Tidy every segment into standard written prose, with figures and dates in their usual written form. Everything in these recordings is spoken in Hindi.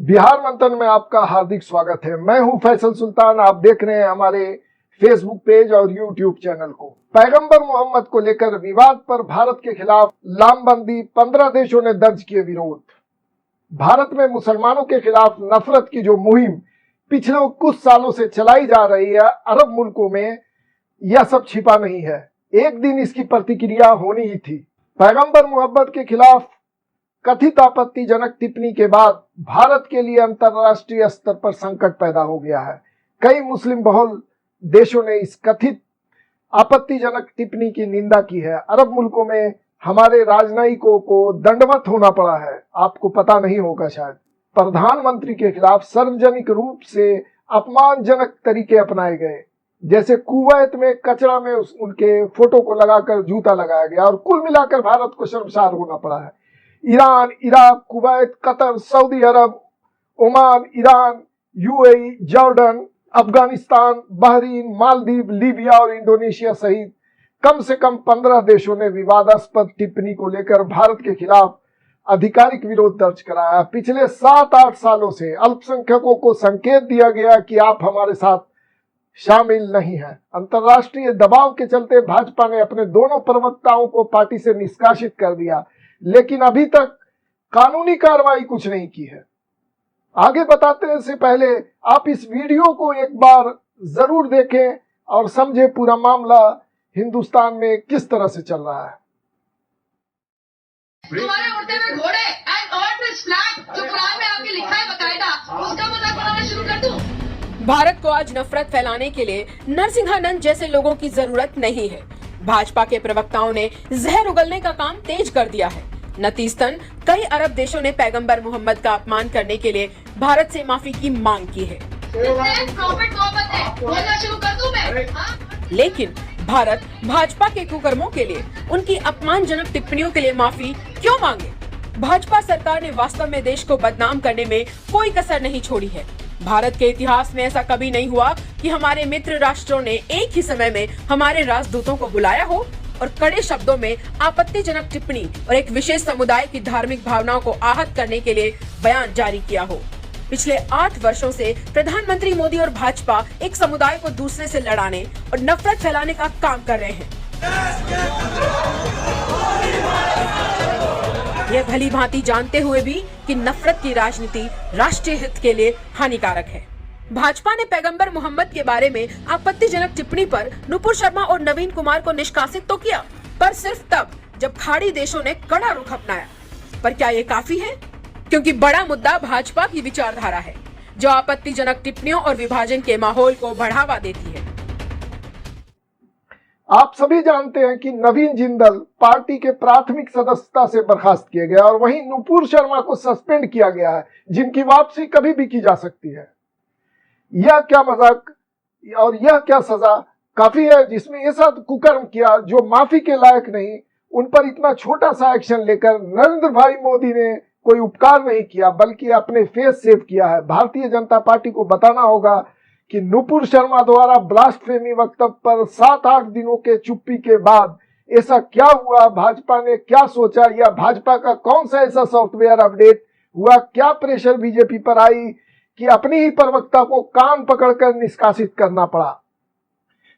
बिहार मंथन में आपका हार्दिक स्वागत है। मैं हूं फैसल सुल्तान। आप देख रहे हैं हमारे फेसबुक पेज और यूट्यूब चैनल को। पैगंबर मोहम्मद को लेकर विवाद पर भारत के खिलाफ लामबंदी 15 देशों ने दर्ज किए विरोध। भारत में मुसलमानों के खिलाफ नफरत की जो मुहिम पिछले कुछ सालों से चलाई जा रही है, अरब मुल्कों में यह सब छिपा नहीं है। एक दिन इसकी प्रतिक्रिया होनी ही थी। पैगंबर मोहम्मद के खिलाफ कथित आपत्तिजनक टिप्पणी के बाद भारत के लिए अंतर्राष्ट्रीय स्तर पर संकट पैदा हो गया है। कई मुस्लिम बहुल देशों ने इस कथित आपत्तिजनक टिप्पणी की निंदा की है। अरब मुल्कों में हमारे राजनयिकों को दंडवत होना पड़ा है। आपको पता नहीं होगा शायद। प्रधानमंत्री के खिलाफ सार्वजनिक रूप से अपमानजनक तरीके अपनाए गए, जैसे कुवैत में कचरा में उनके फोटो को लगाकर जूता लगाया गया और कुल मिलाकर भारत को शर्मसार होना पड़ा है। Iran, Iraq, Kuwait, Qatar, Saudi Arab, Oman, Iran, UAE, Jordan, Afghanistan, Bahrain, Maldives, Libya और इंडोनेशिया सहित कम से कम 15 देशों ने विवादास्पद टिप्पणी को लेकर भारत के खिलाफ आधिकारिक विरोध दर्ज कराया। पिछले 7-8 सालों से अल्पसंख्यकों को संकेत दिया गया कि आप हमारे साथ शामिल नहीं है। अंतर्राष्ट्रीय दबाव के चलते भाजपा ने अपने दोनों प्रवक्ताओं को पार्टी से निष्कासित कर दिया, लेकिन अभी तक कानूनी कार्रवाई कुछ नहीं की है। आगे बताने से पहले आप इस वीडियो को एक बार जरूर देखें और समझें पूरा मामला हिंदुस्तान में किस तरह से चल रहा है। तुम्हारे उड़ते हुए घोड़े एंड ऑल दिस फ्लैग जो कुरान में आपके लिखा है बकायदा, उसका मजाक बनाना शुरू कर दूं। भारत को आज नफरत फैलाने के लिए नरसिंहानंद जैसे लोगों की जरूरत नहीं है। भाजपा के प्रवक्ताओं ने जहर उगलने का काम तेज कर दिया है। नतीजतन कई अरब देशों ने पैगंबर मोहम्मद का अपमान करने के लिए भारत से माफी की मांग की है। लेकिन भारत भाजपा के कुकर्मों के लिए, उनकी अपमानजनक टिप्पणियों के लिए माफी क्यों मांगे? भाजपा सरकार ने वास्तव में देश को बदनाम करने में कोई कसर नहीं छोड़ी है। भारत के इतिहास में ऐसा कभी नहीं हुआ कि हमारे मित्र राष्ट्रों ने एक ही समय में हमारे राजदूतों को बुलाया हो और कड़े शब्दों में आपत्तिजनक टिप्पणी और एक विशेष समुदाय की धार्मिक भावनाओं को आहत करने के लिए बयान जारी किया हो। पिछले 8 वर्षों से प्रधानमंत्री मोदी और भाजपा एक समुदाय को दूसरे से लड़ाने और नफरत फैलाने का काम कर रहे हैं। यह भली भांति जानते हुए भी कि नफरत की राजनीति राष्ट्रीय हित के लिए हानिकारक है। भाजपा ने पैगंबर मोहम्मद के बारे में आपत्तिजनक टिप्पणी पर नुपुर शर्मा और नवीन कुमार को निष्कासित तो किया, पर सिर्फ तब जब खाड़ी देशों ने कड़ा रुख अपनाया। पर क्या ये काफी है? क्योंकि बड़ा मुद्दा भाजपा की विचारधारा है, जो आपत्तिजनक टिप्पणियों और विभाजन के माहौल को बढ़ावा देती है। आप सभी जानते हैं कि नवीन जिंदल पार्टी के प्राथमिक सदस्यता से बर्खास्त किए गए और वहीं नुपुर शर्मा को सस्पेंड किया गया है, जिनकी वापसी कभी भी की जा सकती है। यह क्या मजाक और यह क्या सजा काफी है, जिसमें ऐसा कुकर्म किया जो माफी के लायक नहीं, उन पर इतना छोटा सा एक्शन लेकर नरेंद्र भाई मोदी ने कोई उपकार नहीं किया, बल्कि अपने फेस सेव किया है। भारतीय जनता पार्टी को बताना होगा कि नुपुर शर्मा द्वारा ब्लास्फेमी वक्तव्य पर 7-8 दिनों के चुप्पी के बाद ऐसा क्या हुआ, भाजपा ने क्या सोचा, या भाजपा का कौन सा ऐसा सॉफ्टवेयर अपडेट हुआ, क्या प्रेशर बीजेपी पर आई कि अपनी ही प्रवक्ता को कान पकड़कर निष्कासित करना पड़ा।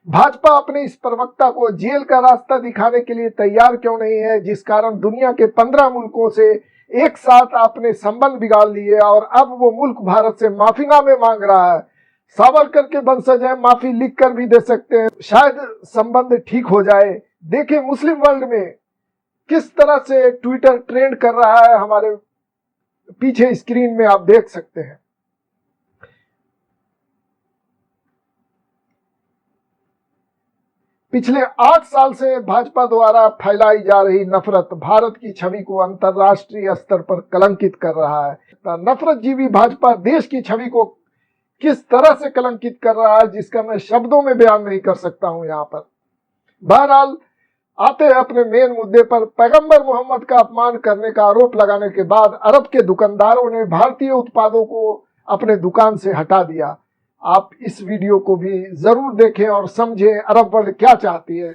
भाजपा अपने इस प्रवक्ता को जेल का रास्ता दिखाने के लिए तैयार क्यों नहीं है, जिस कारण दुनिया के 15 मुल्कों से एक साथ आपने संबंध बिगाड़ लिए और अब वो मुल्क भारत से माफीनामे मांग रहा है। सावरकर के वंशज हैं, माफी लिख कर भी दे सकते हैं, शायद संबंध ठीक हो जाए। देखिए मुस्लिम वर्ल्ड में किस तरह से ट्विटर ट्रेंड कर रहा है, हमारे पीछे स्क्रीन में आप देख सकते हैं। पिछले 8 साल से भाजपा द्वारा फैलाई जा रही नफरत भारत की छवि को अंतर्राष्ट्रीय स्तर पर कलंकित कर रहा है। नफरत जीवी भाजपा देश की छवि को किस तरह से कलंकित कर रहा है, जिसका मैं शब्दों में बयान नहीं कर सकता हूं यहाँ पर। बहरहाल आते हैं अपने मेन मुद्दे पर। पैगंबर मोहम्मद का अपमान करने का आरोप लगाने के बाद अरब के दुकानदारों ने भारतीय उत्पादों को अपने दुकान से हटा दिया। आप इस वीडियो को भी जरूर देखें और समझें अरब वर्ल्ड क्या चाहती है।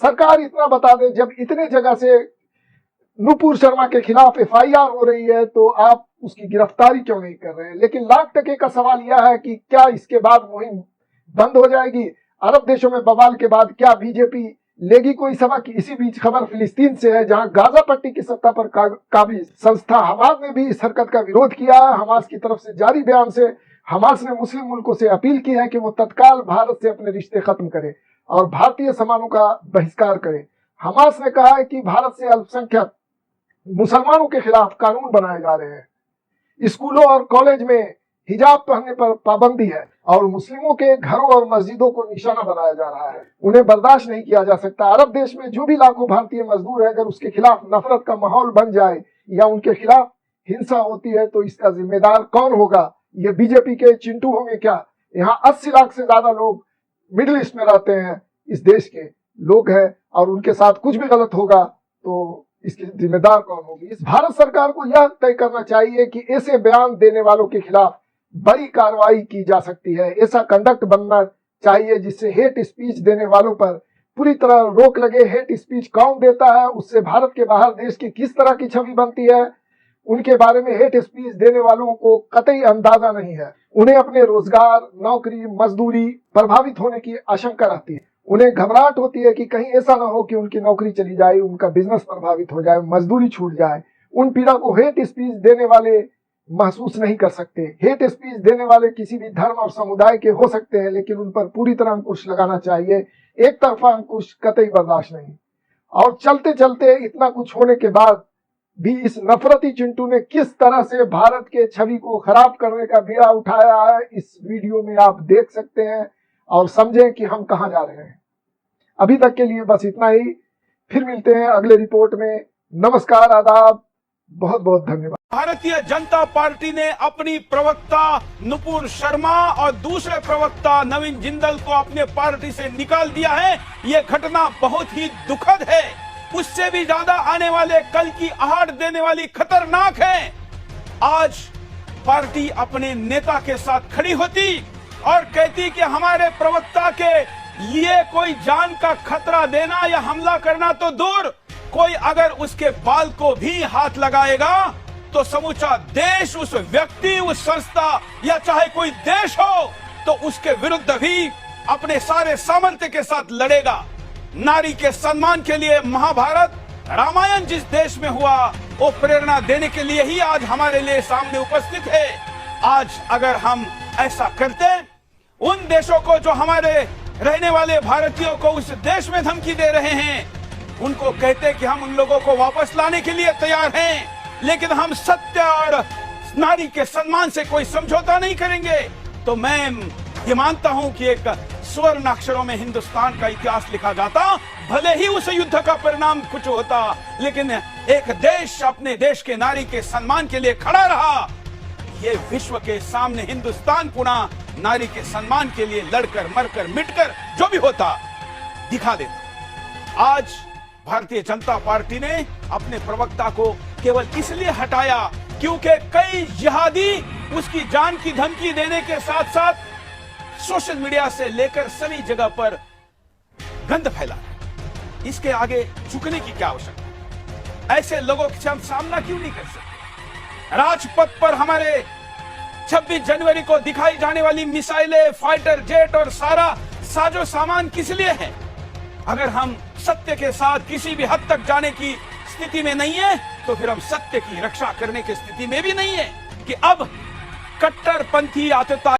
सरकार इतना बता दे, जब इतने जगह से नुपुर शर्मा के खिलाफ एफआईआर हो रही है तो आप उसकी गिरफ्तारी क्यों नहीं कर रहे हैं? लेकिन लाख टके का सवाल यह है कि क्या इसके बाद मुहिम बंद हो जाएगी? अरब देशों में बवाल के बाद क्या बीजेपी लेगी कोई सबक? इसी बीच खबर फिलिस्तीन से है, जहां गाजा पट्टी की सत्ता पर काबिज संस्था हमास ने भी इस हरकत का विरोध किया है। हमास की तरफ से जारी बयान से हमास ने मुस्लिम मुल्कों से अपील की है कि वो तत्काल भारत से अपने रिश्ते खत्म करे और भारतीय सामानों का बहिष्कार करे। हमास ने कहा है कि भारत से अल्पसंख्यक मुसलमानों के खिलाफ कानून बनाए जा रहे हैं, स्कूलों और कॉलेज में हिजाब पहनने पर पाबंदी है और मुस्लिमों के घरों और मस्जिदों को निशाना बनाया जा रहा है। उन्हें बर्दाश्त नहीं किया जा सकता। अरब देश में जो भी लाखों भारतीय मजदूर है, अगर उसके खिलाफ नफरत का माहौल बन जाए या उनके खिलाफ हिंसा होती है तो इसका जिम्मेदार कौन होगा? ये बीजेपी के चिंटू होंगे क्या? यहाँ 80 लाख से ज्यादा लोग मिडिल ईस्ट में रहते हैं, इस देश के लोग हैं, और उनके साथ कुछ भी गलत होगा तो इसकी जिम्मेदार कौन होगी? इस भारत सरकार को यह तय करना चाहिए कि ऐसे बयान देने वालों के खिलाफ बड़ी कार्रवाई की जा सकती है। ऐसा कंडक्ट बनना चाहिए जिससे हेट स्पीच देने वालों पर पूरी तरह रोक लगे। हेट स्पीच कौन देता है, उससे भारत के बाहर देश की किस तरह की छवि बनती है, उनके बारे में हेट स्पीच देने वालों को कतई अंदाजा नहीं है। उन्हें अपने रोजगार, नौकरी, मजदूरी प्रभावित होने की आशंका रहती है। उन्हें घबराहट होती है कि कहीं ऐसा ना हो कि उनकी नौकरी चली जाए, उनका बिजनेस प्रभावित हो जाए, मजदूरी छूट जाए। उन पीड़ा को हेट स्पीच देने वाले महसूस नहीं कर सकते। हेट स्पीच देने वाले किसी भी धर्म और समुदाय के हो सकते हैं, लेकिन उन पर पूरी तरह अंकुश लगाना चाहिए। एक तरफा अंकुश कतई बर्दाश्त नहीं। और चलते चलते इतना कुछ होने के बाद भी इस नफरती चिंटू ने किस तरह से भारत के छवि को खराब करने का बीड़ा उठाया है, इस वीडियो में आप देख सकते हैं और समझें कि हम कहां जा रहे हैं। अभी तक के लिए बस इतना ही, फिर मिलते हैं अगले रिपोर्ट में। नमस्कार, आदाब, बहुत बहुत धन्यवाद। भारतीय जनता पार्टी ने अपनी प्रवक्ता नुपुर शर्मा और दूसरे प्रवक्ता नवीन जिंदल को अपने पार्टी से निकाल दिया है। ये घटना बहुत ही दुखद है। उससे भी ज्यादा आने वाले कल की आहट देने वाली खतरनाक है। आज पार्टी अपने नेता के साथ खड़ी होती और कहती कि हमारे प्रवक्ता के लिए कोई जान का खतरा देना या हमला करना तो दूर, कोई अगर उसके बाल को भी हाथ लगाएगा तो समूचा देश उस व्यक्ति, उस संस्था या चाहे कोई देश हो तो उसके विरुद्ध भी अपने सारे सामर्थ्य के साथ लड़ेगा। नारी के सम्मान के लिए महाभारत, रामायण जिस देश में हुआ वो प्रेरणा देने के लिए ही आज हमारे लिए सामने उपस्थित है। आज अगर हम ऐसा करते, उन देशों को जो हमारे रहने वाले भारतीयों को उस देश में धमकी दे रहे हैं, उनको कहते कि हम उन लोगों को वापस लाने के लिए तैयार हैं, लेकिन हम सत्य और नारी के सम्मान से कोई समझौता नहीं करेंगे, तो मैं ये मानता हूं कि एक स्वर्ण अक्षरों में हिंदुस्तान का इतिहास लिखा जाता। भले ही उस युद्ध का परिणाम कुछ होता, लेकिन एक देश अपने देश के नारी के सम्मान के लिए खड़ा रहा। ये विश्व के सामने हिंदुस्तान पुनः नारी के सम्मान के लिए लड़कर, मरकर, मिटकर जो भी होता दिखा देता। आज भारतीय जनता पार्टी ने अपने प्रवक्ता को केवल इसलिए हटाया क्योंकि कई जिहादी उसकी जान की धमकी देने के साथ साथ सोशल मीडिया से लेकर सभी जगह पर गंद फैला है। इसके आगे झुकने की क्या आवश्यकता? ऐसे लोगों से हम सामना क्यों नहीं कर सकते? राजपथ पर हमारे 26 जनवरी को दिखाई जाने वाली मिसाइलें, फाइटर जेट और सारा साजो सामान किस लिए है? अगर हम सत्य के साथ किसी भी हद तक जाने की स्थिति में नहीं है तो फिर हम सत्य की रक्षा करने की स्थिति में भी नहीं है कि अब कट्टरपंथी आतंकवाद